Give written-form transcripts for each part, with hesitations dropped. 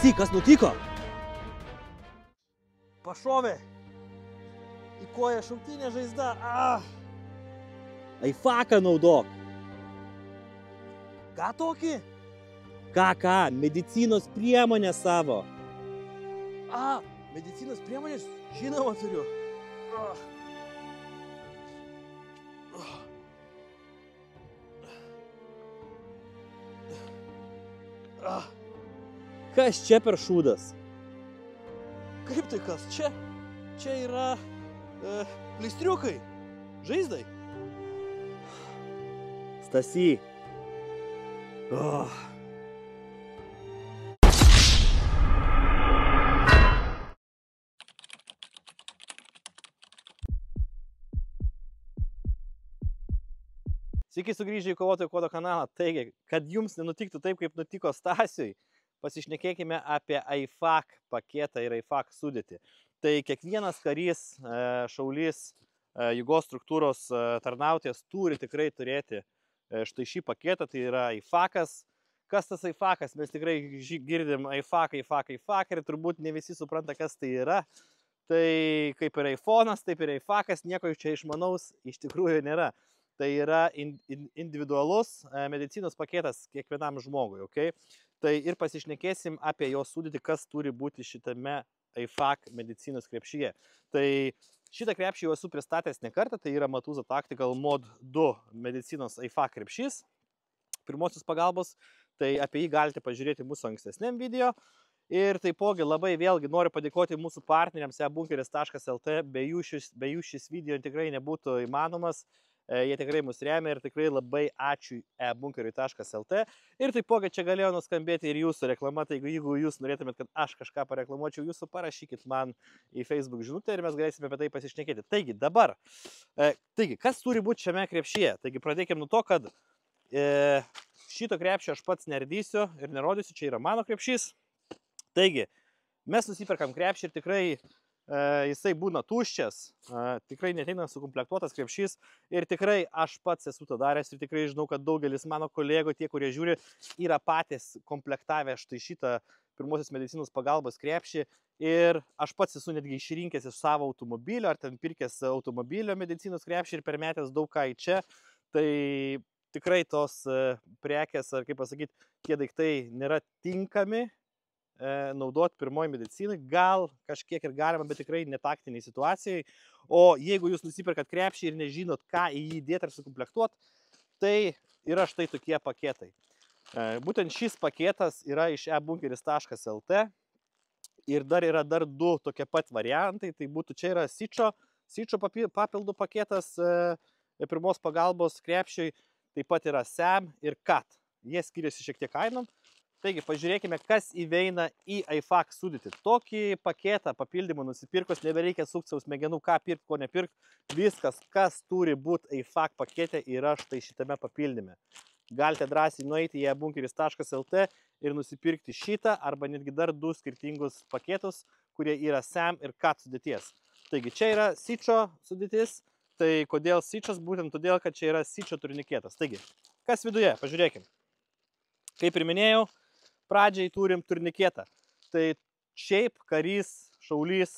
Stasy, kas nutiko? Pašovė. Į koją šauktinė žaizda. Aifaką naudok. Ką tokį? Ką? Medicinos priemonę savo. Medicinos priemonės? Žinoma turiu. Kas čia per šūdas? Kaip tai kas? Čia yra pleistriukai, žaizdai. Stasy. Sveiki sugrįžę į Kovotojų kodo kanalą. Taigi, kad jums nenutiktų taip, kaip nutiko Stasiui, pasišnekėkime apie AIFAC paketą ir AIFAC sudėtį. Tai kiekvienas karys, šaulys, jėgos struktūros tarnautojas turi tikrai turėti štai šį paketą, tai yra AIFAC'as. Kas tas AIFAC'as? Mes tikrai girdim AIFAC ir turbūt ne visi supranta, kas tai yra. Tai kaip ir iPhone'as, taip ir AIFAC'as, nieko čia išmanaus iš tikrųjų nėra. Tai yra individualus medicinos paketas kiekvienam žmogui, okay? Tai ir pasišnekėsim apie jo sudėtį, kas turi būti šitame AIFAC medicinos krepšyje. Tai šitą krepšį jau esu pristatęs ne kartą, tai yra Matuza Tactical Mod 2 medicinos AIFAC krepšys, pirmosios pagalbos, tai apie jį galite pažiūrėti mūsų ankstesniam video. Ir taipogi labai vėlgi noriu padėkoti mūsų partneriams ebunkeris.lt, be jų šis video tikrai nebūtų įmanomas. Jie tikrai mus remia ir tikrai labai ačiū ebunkeriui.lt. Ir taipogi čia galėjo nuskambėti ir jūsų reklama, tai jeigu jūs norėtumėt, kad aš kažką pareklamuočiau, jūsų parašykit man į Facebook žinutę ir mes galėsime apie tai pasišnekėti. Taigi dabar, kas turi būti šiame krepšyje? Taigi pradėkime nuo to, kad šito krepšio aš pats nerdysiu ir nerodysiu, čia yra mano krepšys. Taigi, mes nusiperkam krepšį ir tikrai jisai būna tuščias, tikrai neteina sukomplektuotas krepšys ir tikrai aš pats esu tą daręs ir tikrai žinau, kad daugelis mano kolegų, tie, kurie žiūri, yra patys komplektavę štai šitą pirmosios medicinos pagalbos krepšį ir aš pats esu netgi išrinkęs iš savo automobilio ar ten pirkęs automobilio medicinos krepšį ir permetęs daug ką į čia, tai tikrai tos prekės, ar kaip pasakyti, tie daiktai nėra tinkami naudoti pirmoji medicinai, gal kažkiek ir galima, bet tikrai netaktiniai situacijai. O jeigu jūs nusiperkat krepšį ir nežinot, ką į jį dėti ar sukomplektuoti, tai yra štai tokie paketai. Būtent šis paketas yra iš ebunkeris.lt ir dar yra du tokie pat variantai. Tai būtų čia yra Syčio papildų paketas pirmos pagalbos krepšiui, taip pat yra SAM ir CAT. Jie skiriasi šiek tiek kainom. Taigi, pažiūrėkime, kas įveina į AIFAC sudėtį. Tokį paketą papildymų nusipirkus, nebereikia sukti savo smegenų, ką pirkti, ko nepirkti. Viskas, kas turi būti AIFAC pakete, yra štai šitame papildyme. Galite drąsiai nueiti į ebunkeris.lt ir nusipirkti šitą, arba netgi dar du skirtingus paketus, kurie yra SAM ir CAT sudėties. Taigi, čia yra Syčio sudėtis. Tai kodėl Syčias? Būtent todėl, kad čia yra Syčio turniketas. Taigi, kas viduje? Pažiūrėkim. Kaip ir minėjau, pradžiai turim turniketą. Tai šiaip karys, šaulys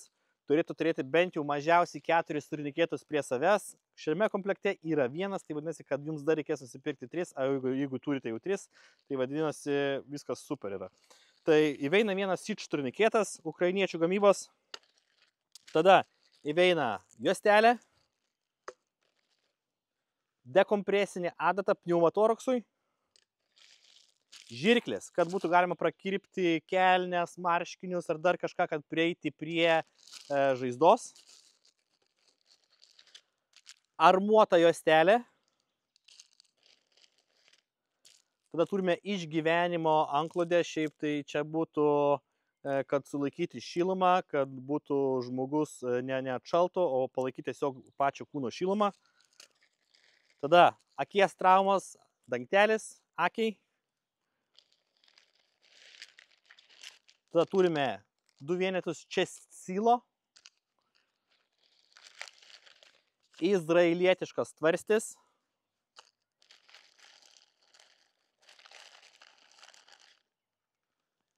turėtų turėti bent jau mažiausiai 4 turniketus prie savęs. Šiame komplekte yra vienas, tai vadinasi, kad jums dar reikės nusipirkti 3, o jeigu turite jau 3, tai vadinasi, viskas super yra. Tai įveina vienas Syč turniketas, ukrainiečių gamybos. Tada įveina juostelė, dekompresinė adata pneumotoroksui, žirklės, kad būtų galima prakirpti kelnes, marškinius ar dar kažką, kad prieiti prie žaizdos. Armuota juostelė. Tada turime išgyvenimo antklodę, šiaip tai čia būtų, kad sulaikyti šilumą, kad būtų žmogus neatšalto, o palaikyti tiesiog pačio kūno šilumą. Tada akies traumos, dangtelis, akiai. Tada turime 2 vienetus chest sealo, izraelietiškas tvarstis,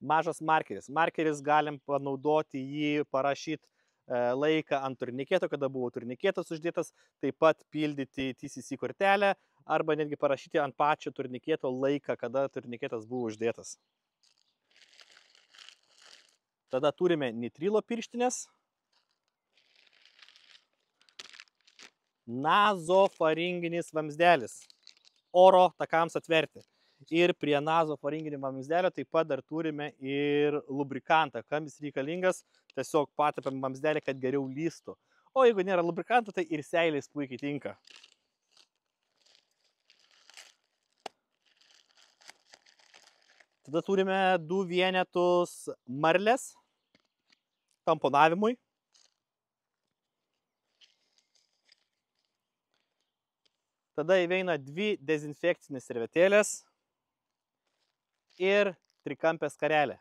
Mažas markeris. Markeris galim panaudoti jį, parašyti laiką ant turniketo, kada buvo turniketas uždėtas, taip pat pildyti TCC kortelę arba netgi parašyti ant pačio turniketo laiką, kada turniketas buvo uždėtas. Tada turime nitrilo pirštinės, nazofaringinis vamzdelis, oro takams atverti. Ir prie nazofaringinio vamzdelio taip pat dar turime ir lubrikantą, kam jis reikalingas, tiesiog patepėm vamzdelį, kad geriau lystų. O jeigu nėra lubrikanto, tai ir seilės puikiai tinka. Tada turime 2 vienetus marlės tamponavimui. Tada įveina 2 dezinfekcinės servetėlės ir trikampės skarelė.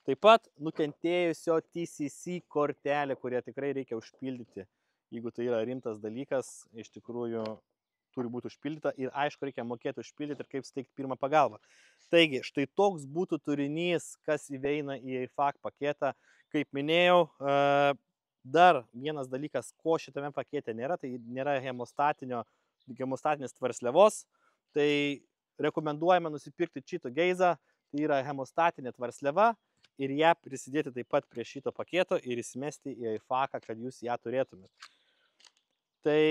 Taip pat nukentėjusio TCC kortelė, kurią tikrai reikia užpildyti. Jeigu tai yra rimtas dalykas, iš tikrųjų turi būti užpildyta ir aišku reikia mokėti užpildyti ir kaip suteikti pirmą pagalbą. Taigi, štai toks būtų turinys, kas įveina į AIFAC paketą. Kaip minėjau, dar vienas dalykas, ko šitame pakete nėra, tai nėra hemostatinės tvarsliavos. Tai rekomenduojame nusipirkti Cheeto Geizą, tai yra hemostatinė tvarsliava ir ją prisidėti taip pat prie šito paketo ir įsimesti į AIFAC, kad jūs ją turėtumėt. Tai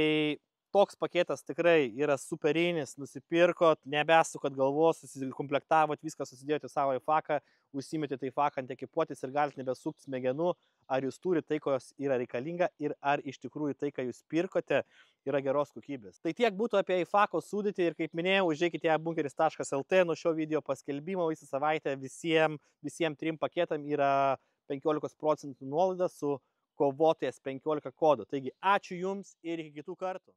toks paketas tikrai yra superinis, nusipirkot, nebesukot galvos, susikomplektavot, viską susidėjote savo AIFAC, užsimetėte AIFAC ant ekipuotės ir galite nebesukti smegenų, ar jūs turite tai, ko yra reikalinga ir ar iš tikrųjų tai, ką jūs pirkote, yra geros kokybės. Tai tiek būtų apie AIFAC sudėtį ir kaip minėjau, užeikite į bunkeris.lt, nuo šio video paskelbimo visą savaitę visiems 3 paketam yra 15% nuolaida su kovotojas 15 kodu. Taigi ačiū Jums ir iki kitų kartų.